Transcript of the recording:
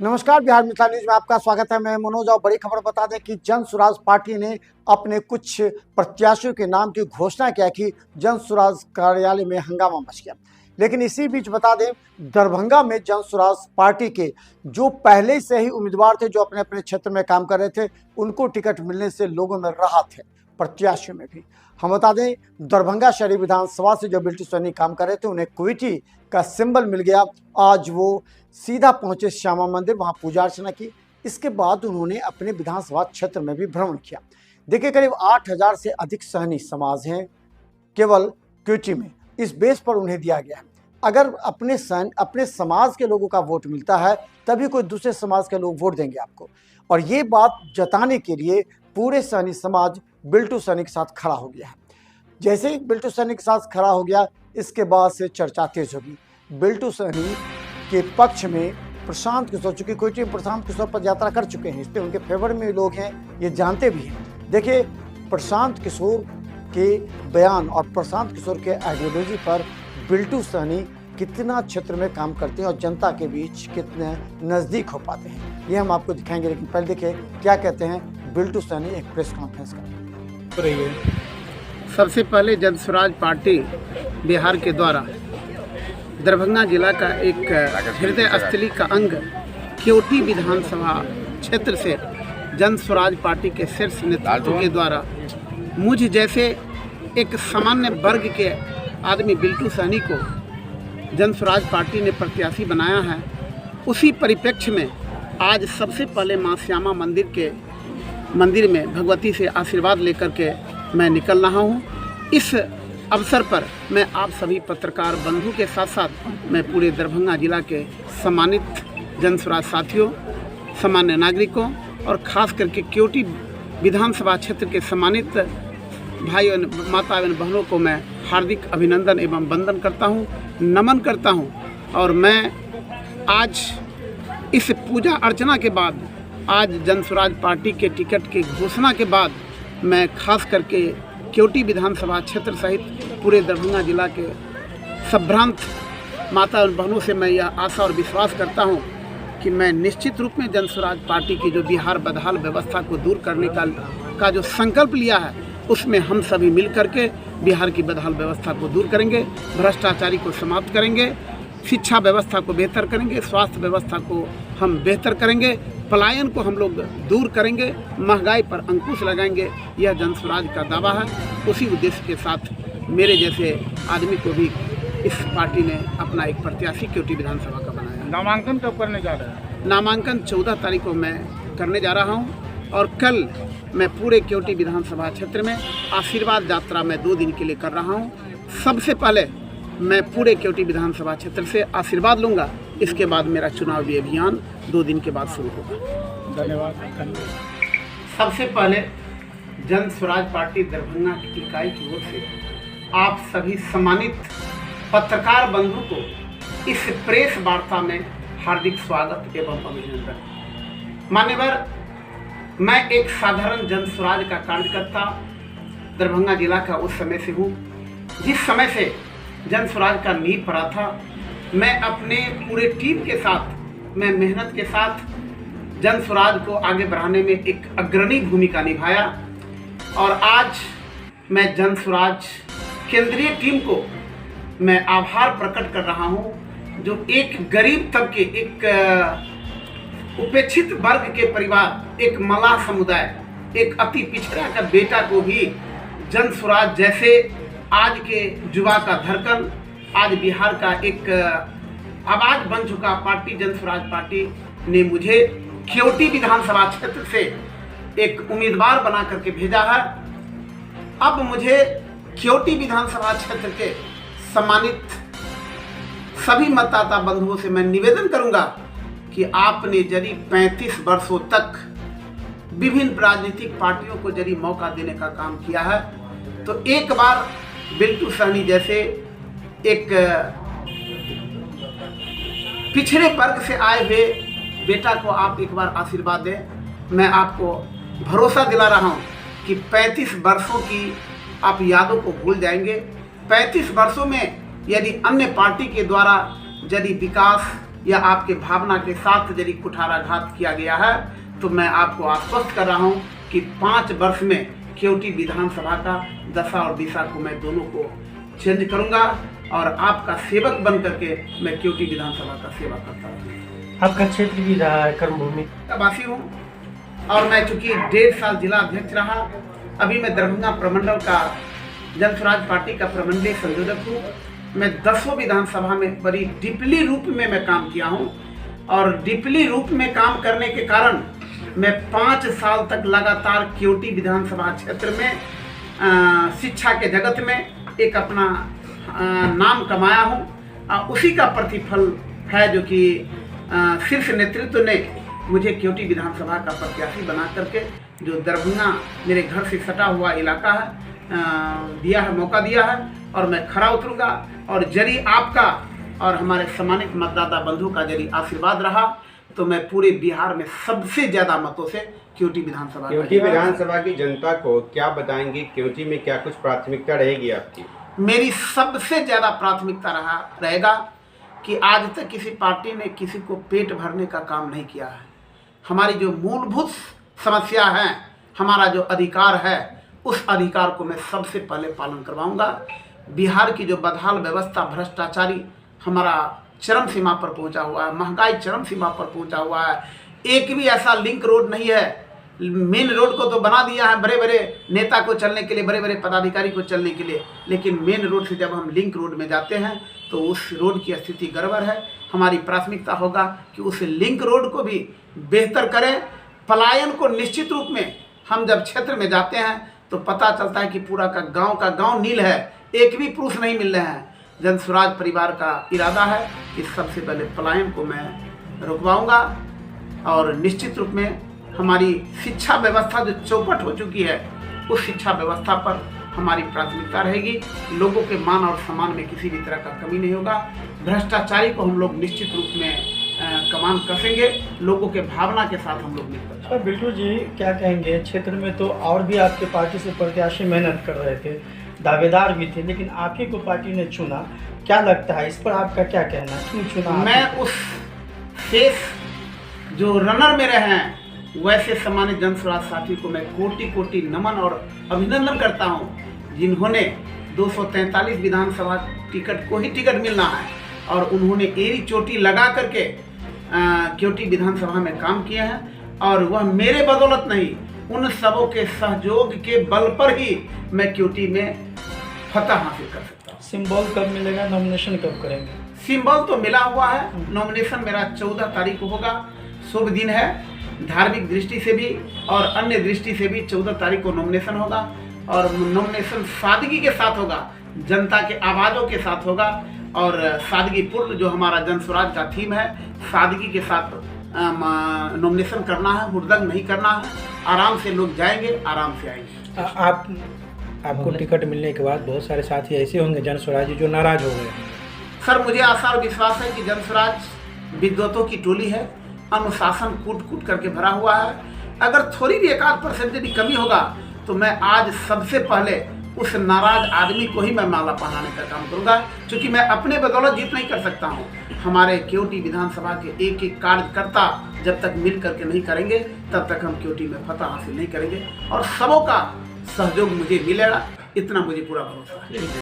नमस्कार, बिहार मिथिला न्यूज में आपका स्वागत है। मैं मनोज। और बड़ी खबर बता दें कि जन सुराज पार्टी ने अपने कुछ प्रत्याशियों के नाम की घोषणा किया कि जन सुराज कार्यालय में हंगामा मच गया। लेकिन इसी बीच बता दें, दरभंगा में जन सुराज पार्टी के जो पहले से ही उम्मीदवार थे, जो अपने अपने क्षेत्र में काम कर रहे थे, उनको टिकट मिलने से लोगों में राहत है, प्रत्याशियों में भी। हम बता दें, दरभंगा शहरी विधानसभा से जो बिल्टू सैनी काम कर रहे थे, उन्हें क्विटी का सिंबल मिल गया। आज वो सीधा पहुंचे श्यामा मंदिर, वहां पूजा अर्चना की। इसके बाद उन्होंने अपने विधानसभा क्षेत्र में भी भ्रमण किया। देखिए, करीब 8,000 से अधिक सहनी समाज हैं केवल क्विटी में। इस बेस पर उन्हें दिया गया है। अगर अपने समाज के लोगों का वोट मिलता है, तभी कोई दूसरे समाज के लोग वोट देंगे आपको। और ये बात जताने के लिए पूरे सहनी समाज बिल्टू सैनी के साथ खड़ा हो गया है। जैसे ही बिल्टू सैनी के साथ खड़ा हो गया, इसके बाद से चर्चा तेज होगी। बिल्टू सैनी के पक्ष में प्रशांत किशोर, चूंकि क्विटी में प्रशांत किशोर पद यात्रा कर चुके हैं, इसलिए उनके फेवर में लोग हैं, ये जानते भी हैं। देखिए, प्रशांत किशोर के बयान और प्रशांत किशोर के आइडियोलॉजी पर बिल्टू सैनी कितना क्षेत्र में काम करते हैं और जनता के बीच कितने नज़दीक हो पाते हैं, ये हम आपको दिखाएंगे। लेकिन पहले देखिए क्या कहते हैं बिल्टू सैनी एक प्रेस कॉन्फ्रेंस का। सबसे पहले जन स्वराज पार्टी बिहार के द्वारा दरभंगा जिला का एक हृदय स्थली का अंग केवटी विधानसभा क्षेत्र से जन स्वराज पार्टी के शीर्ष नेतृत्व के द्वारा मुझ जैसे एक सामान्य वर्ग के आदमी बिल्टू सैनी को जन स्वराज पार्टी ने प्रत्याशी बनाया है। उसी परिप्रेक्ष्य में आज सबसे पहले मां श्यामा मंदिर में भगवती से आशीर्वाद लेकर के मैं निकल रहा हूँ। इस अवसर पर मैं आप सभी पत्रकार बंधु के साथ साथ मैं पूरे दरभंगा जिला के सम्मानित जन स्वराज साथियों, सामान्य नागरिकों और खास करके केवटी विधानसभा क्षेत्र के सम्मानित भाई माता एवं बहनों को मैं हार्दिक अभिनंदन एवं वंदन करता हूं, नमन करता हूं। और मैं आज इस पूजा अर्चना के बाद, आज जन स्वराज पार्टी के टिकट की घोषणा के बाद, मैं खास करके केवटी विधानसभा क्षेत्र सहित पूरे दरभंगा जिला के संभ्रांत माता और बहनों से मैं यह आशा और विश्वास करता हूं कि मैं निश्चित रूप में जन स्वराज पार्टी की जो बिहार बदहाल व्यवस्था को दूर करने का जो संकल्प लिया है, उसमें हम सभी मिल करके बिहार की बदहाल व्यवस्था को दूर करेंगे, भ्रष्टाचारी को समाप्त करेंगे, शिक्षा व्यवस्था को बेहतर करेंगे, स्वास्थ्य व्यवस्था को हम बेहतर करेंगे, पलायन को हम लोग दूर करेंगे, महंगाई पर अंकुश लगाएंगे। यह जन स्वराज का दावा है। उसी उद्देश्य के साथ मेरे जैसे आदमी को भी इस पार्टी ने अपना एक प्रत्याशी केवटी विधानसभा का बनाया। नामांकन कब करने जा रहे हैं? नामांकन 14 तारीख को मैं करने जा रहा हूँ और कल मैं पूरे केवटी विधानसभा क्षेत्र में आशीर्वाद यात्रा में 2 दिन के लिए कर रहा हूँ। सबसे पहले मैं पूरे केवटी विधानसभा क्षेत्र से आशीर्वाद लूँगा, इसके बाद मेरा चुनावी अभियान 2 दिन के बाद शुरू होगा। धन्यवाद। सबसे पहले जन स्वराज पार्टी दरभंगा की इकाई की ओर से आप सभी सम्मानित पत्रकार बंधु को इस प्रेस वार्ता में हार्दिक स्वागत एवं अभिनंदन। मान्यवर, मैं एक साधारण जन स्वराज का कार्यकर्ता दरभंगा जिला का उस समय से हूँ जिस समय से जन स्वराज का नींव पड़ा था। मैं अपने पूरे टीम के साथ, मैं मेहनत के साथ जन स्वराज को आगे बढ़ाने में एक अग्रणी भूमिका निभाया। और आज मैं जन स्वराज केंद्रीय टीम को मैं आभार प्रकट कर रहा हूं, जो एक गरीब तबके, एक उपेक्षित वर्ग के परिवार, एक मलाह समुदाय, एक अति पिछड़ा का बेटा को भी जन स्वराज जैसे आज के युवा का धड़कन, आज बिहार का एक आवाज बन चुका पार्टी जन स्वराज पार्टी ने मुझे केवटी विधानसभा क्षेत्र से एक उम्मीदवार बना करके भेजा है। अब मुझे केवटी विधानसभा क्षेत्र के सम्मानित सभी मतदाता बंधुओं से मैं निवेदन करूंगा कि आपने यदि 35 वर्षों तक विभिन्न राजनीतिक पार्टियों को यदि मौका देने का काम किया है, तो एक बार बिल्टू सैनी जैसे एक पिछड़े वर्ग से आए हुए बेटा को आप एक बार आशीर्वाद दें। मैं आपको भरोसा दिला रहा हूं कि 35 वर्षों की आप यादों को भूल जाएंगे। 35 वर्षों में यदि अन्य पार्टी के द्वारा यदि विकास, या आपके भावना के साथ यदि कुठाराघात किया गया है तो मैं आपको आश्वस्त कर रहा हूं कि 5 वर्ष में केवटी विधानसभा का दशा और दिशा को मैं दोनों को चेंज करूंगा और आपका सेवक बन करके मैं केवटी विधानसभा का सेवा करता हूँ। आपका क्षेत्र भी रहा है कर्मभूमि वासी हूँ और मैं चूंकि 1.5 साल जिला अध्यक्ष रहा, अभी मैं दरभंगा प्रमंडल का जन स्वराज पार्टी का प्रमंडलीय संयोजक हूँ। मैं 10 विधानसभा में बड़ी डीपली रूप में मैं काम किया हूँ और डीपली रूप में काम करने के कारण मैं 5 साल तक लगातार केवटी विधानसभा क्षेत्र में शिक्षा के जगत में एक अपना नाम कमाया हूँ। उसी का प्रतिफल है जो कि शीर्ष नेतृत्व ने मुझे केवटी विधानसभा का प्रत्याशी बना करके, जो दरभंगा मेरे घर से सटा हुआ इलाका है, दिया है, मौका दिया है और मैं खरा उतरूंगा। और यदि आपका और हमारे सम्मानित मतदाता बंधु का यदि आशीर्वाद रहा तो मैं पूरे बिहार में सबसे ज्यादा मतों से केवटी विधानसभा की जनता को क्या बताएंगे? केवटी में क्या कुछ प्राथमिकता रहेगी आपकी? मेरी सबसे ज्यादा प्राथमिकता रहेगा कि आज तक किसी पार्टी ने किसी को पेट भरने का काम नहीं किया है। हमारी जो मूलभूत समस्या है, हमारा जो अधिकार है, उस अधिकार को मैं सबसे पहले पालन करवाऊंगा। बिहार की जो बदहाल व्यवस्था, भ्रष्टाचारी हमारा चरम सीमा पर पहुंचा हुआ है, महंगाई चरम सीमा पर पहुंचा हुआ है, एक भी ऐसा लिंक रोड नहीं है। मेन रोड को तो बना दिया है बड़े बड़े नेता को चलने के लिए, बड़े बड़े पदाधिकारी को चलने के लिए, लेकिन मेन रोड से जब हम लिंक रोड में जाते हैं तो उस रोड की स्थिति गड़बड़ है। हमारी प्राथमिकता होगा कि उस लिंक रोड को भी बेहतर करें। पलायन को निश्चित रूप में हम जब क्षेत्र में जाते हैं तो पता चलता है कि पूरा का गांव नील है, एक भी पुरुष नहीं मिल रहे हैं। जन स्वराज परिवार का इरादा है कि सबसे पहले पलायन को मैं रुकवाऊंगा और निश्चित रूप में हमारी शिक्षा व्यवस्था जो चौपट हो चुकी है, उस शिक्षा व्यवस्था पर हमारी प्राथमिकता रहेगी। लोगों के मान और सम्मान में किसी भी तरह का कमी नहीं होगा। भ्रष्टाचारी को हम लोग निश्चित रूप में कमान कसेंगे, लोगों के भावना के साथ हम लोग निकल। सर बिट्टू जी क्या कहेंगे, क्षेत्र में तो और भी आपके पार्टी से प्रत्याशी मेहनत कर रहे थे, दावेदार भी थे, लेकिन आप ही को पार्टी ने चुना, क्या लगता है इस पर आपका क्या कहना है, क्यों चुना? मैं उस शेष जो रनर में रहे हैं वैसे सम्मानित जन स्वराज साथी को मैं कोटि कोटि नमन और अभिनंदन करता हूं, जिन्होंने 243 विधानसभा टिकट को ही टिकट मिलना है और उन्होंने एड़ी चोटी लगा करके केवटी विधानसभा में काम किया है। और वह मेरे बदौलत नहीं, उन सबों के सहयोग के बल पर ही मैं केवटी में फतह हासिल कर सकता हूँ। सिंबल कब मिलेगा, नॉमिनेशन कब करेंगे? सिंबल तो मिला हुआ है, नॉमिनेशन मेरा 14 तारीख को होगा। शुभ दिन है, धार्मिक दृष्टि से भी और अन्य दृष्टि से भी 14 तारीख को नॉमिनेशन होगा और नॉमिनेशन सादगी के साथ होगा, जनता के आवाज़ों के साथ होगा और सादगीपूर्ण जो हमारा जन स्वराज का थीम है, सादगी के साथ नॉमिनेशन करना है, हुड़दंग नहीं करना है। आराम से लोग जाएंगे, आराम से आएंगे। आपको टिकट मिलने के बाद बहुत सारे साथी ऐसे होंगे जन स्वराज जो नाराज हो गए। सर मुझे आशा और विश्वास है कि जन स्वराज विद्वतों की टोली है, अनुशासन कूट कूट करके भरा हुआ है। अगर थोड़ी भी 1-8% यदि कमी होगा तो मैं आज सबसे पहले उस नाराज आदमी को ही मैं माला पहनाने का काम करूंगा, क्योंकि मैं अपने बदौलत जीत नहीं कर सकता हूं। हमारे केवटी विधानसभा के एक एक कार्यकर्ता जब तक मिल करके नहीं करेंगे तब तक हम केवटी में फतह हासिल नहीं करेंगे और सबों का सहयोग मुझे मिलेगा, इतना मुझे पूरा भरोसा है।